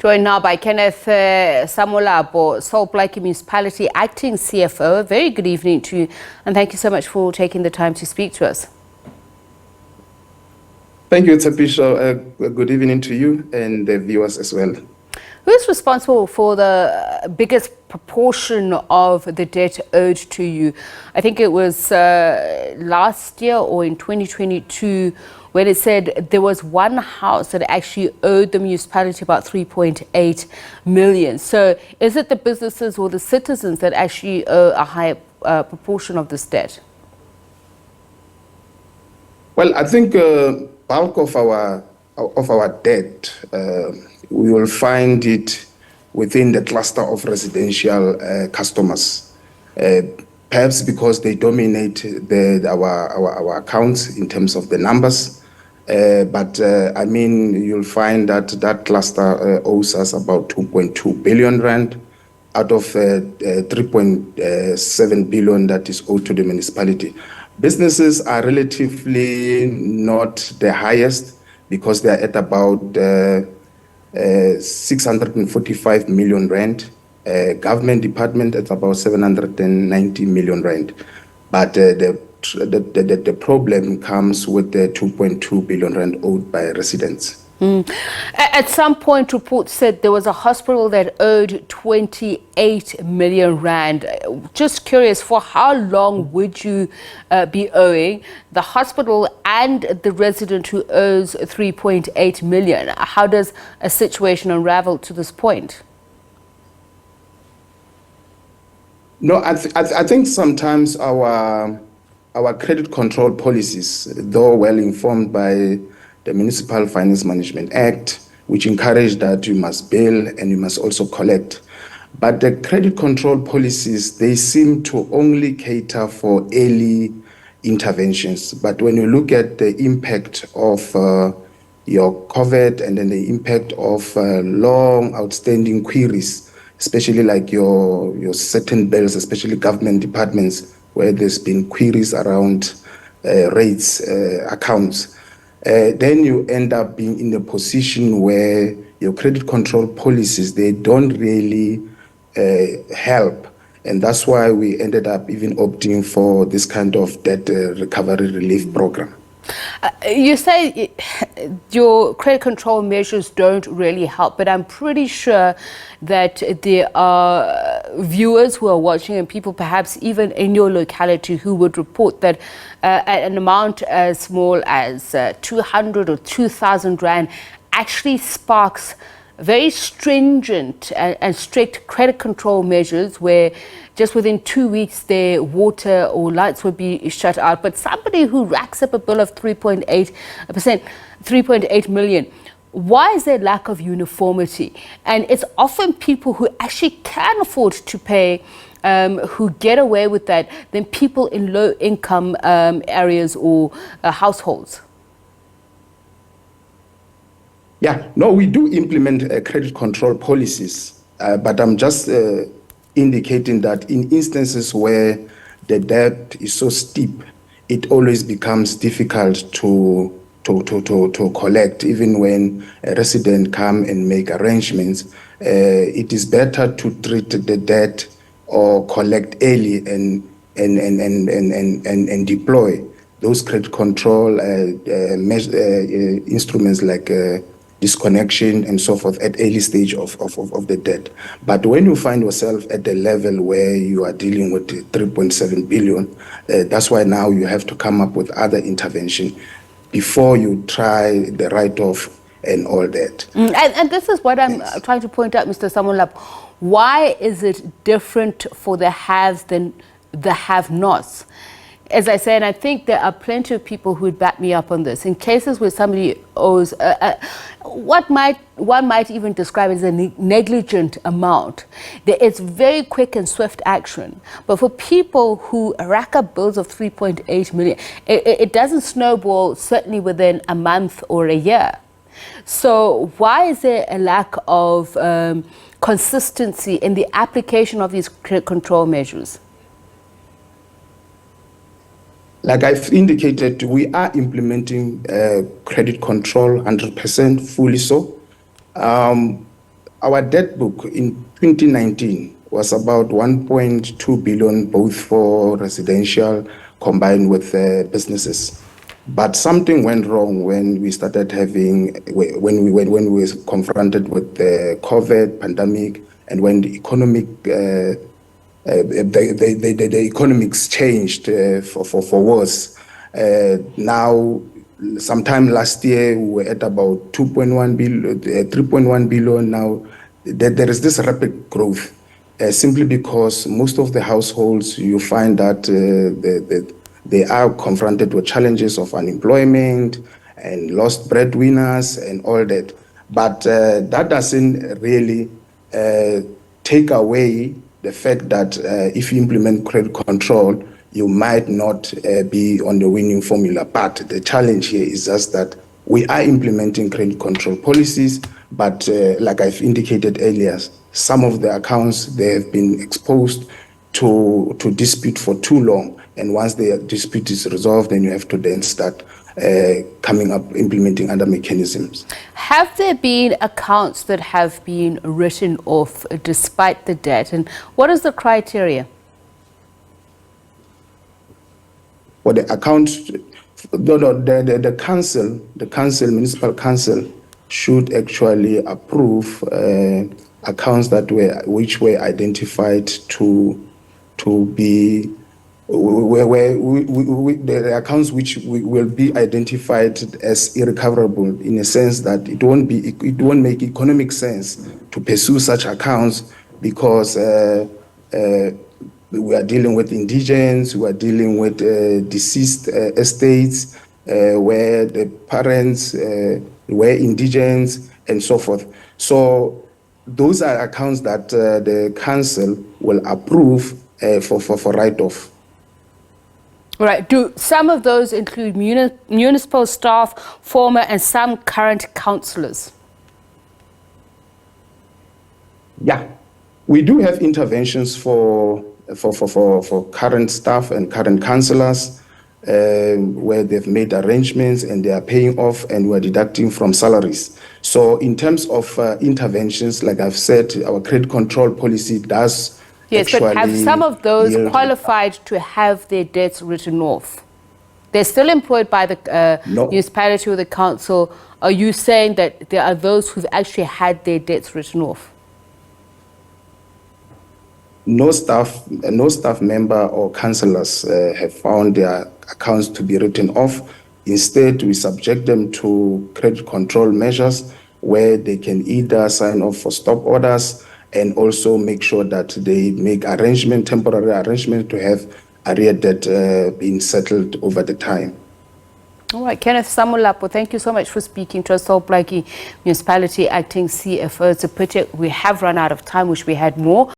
Joined now by Kenneth Samolapo, Sol Plaatje Municipality Acting CFO. Very good evening to you, and thank you so much for taking the time to speak to us. Thank you, Tapisha. Good evening to you and the viewers as well. Who is responsible for the biggest proportion of the debt owed to you? I think it was last year or in 2022 when it said there was one house that actually owed the municipality about 3.8 million. So is it the businesses or the citizens that actually owe a higher proportion of this debt? Well, I think bulk of our debt, we will find it within the cluster of residential customers, perhaps because they dominate our accounts in terms of the numbers. But I mean, you'll find that cluster owes us about 2.2 billion rand out of 3.7 billion that is owed to the municipality. Businesses are relatively not the highest because they are at about 645 million rand. Government department at about 790 million rand. But the problem comes with the 2.2 billion rand owed by residents. At some point, reports said there was a hospital that owed 28 million rand. Just curious, for how long would you be owing the hospital and the resident who owes 3.8 million? How does a situation unravel to this point? No, I think sometimes our credit control policies, though well informed by the Municipal Finance Management Act, which encourage that you must bill and you must also collect. But the credit control policies, they seem to only cater for early interventions. But when you look at the impact of your COVID and then the impact of long outstanding queries, especially like your certain bills, especially government departments, where there's been queries around rates, accounts, then you end up being in a position where your credit control policies, they don't really help. And that's why we ended up even opting for this kind of debt recovery relief program. You say your credit control measures don't really help, but I'm pretty sure that there are viewers who are watching and people perhaps even in your locality who would report that an amount as small as 200 or 2,000 rand actually sparks very stringent and strict credit control measures where just within 2 weeks their water or lights would be shut out. But somebody who racks up a bill of 3.8 million, why is there lack of uniformity? And it's often people who actually can afford to pay who get away with that than people in low income areas or households. Yeah, no, we do implement credit control policies, but I'm just indicating that in instances where the debt is so steep, it always becomes difficult to collect. Even when a resident come and make arrangements, it is better to treat the debt or collect early and deploy those credit control instruments like disconnection and so forth at early stage of the debt. But when you find yourself at the level where you are dealing with 3.7 billion, that's why now you have to come up with other intervention before you try the write-off and all that. And this is what I'm trying to point out, Mr. Samolapo. Why is it different for the haves than the have-nots? As I said, I think there are plenty of people who would back me up on this. In cases where somebody owes one might even describe as a negligent amount, it's very quick and swift action. But for people who rack up bills of 3.8 million, it doesn't snowball certainly within a month or a year. So why is there a lack of consistency in the application of these control measures? Like I've indicated, we are implementing credit control 100%, fully so. our debt book in 2019 was about 1.2 billion, both for residential combined with businesses. But something went wrong when we started having, when we were confronted with the COVID pandemic, and when the economic the economics changed for worse. Now, sometime last year, we were at about 2.1 billion, 3.1 billion. Now, there is this rapid growth, simply because most of the households, you find that they are confronted with challenges of unemployment and lost breadwinners and all that. But that doesn't really take away the fact that if you implement credit control, you might not be on the winning formula. But the challenge here is just that we are implementing credit control policies, but like I've indicated earlier, some of the accounts, they have been exposed to dispute for too long. And once the dispute is resolved, then you have to then start coming up, implementing other mechanisms. Have there been accounts that have been written off despite the debt? And what is the criteria? For the account, the council, municipal council should actually approve accounts which were identified to be the accounts which will be identified as irrecoverable, in a sense that it won't make economic sense to pursue such accounts, because we are dealing with indigents, we are dealing with deceased estates where the parents were indigents and so forth. So those are accounts that the council will approve for write-off. Right. Do some of those include municipal staff, former and some current councillors? Yeah, we do have interventions for current staff and current councillors, where they've made arrangements and they are paying off, and we're deducting from salaries. So in terms of interventions, like I've said, our credit control policy does. Yes, but have some of those qualified to have their debts written off? They're still employed by the municipality or the council. Are you saying that there are those who've actually had their debts written off? No staff member or councillors have found their accounts to be written off. Instead, we subject them to credit control measures where they can either sign off for stop orders and also make sure that they make temporary arrangement to have arrear debt being settled over the time. All right, Kenneth Samolapo, thank you so much for speaking to us. Sol Plaatje, Municipality Acting CFO. It's a pity we have run out of time, wish we had more.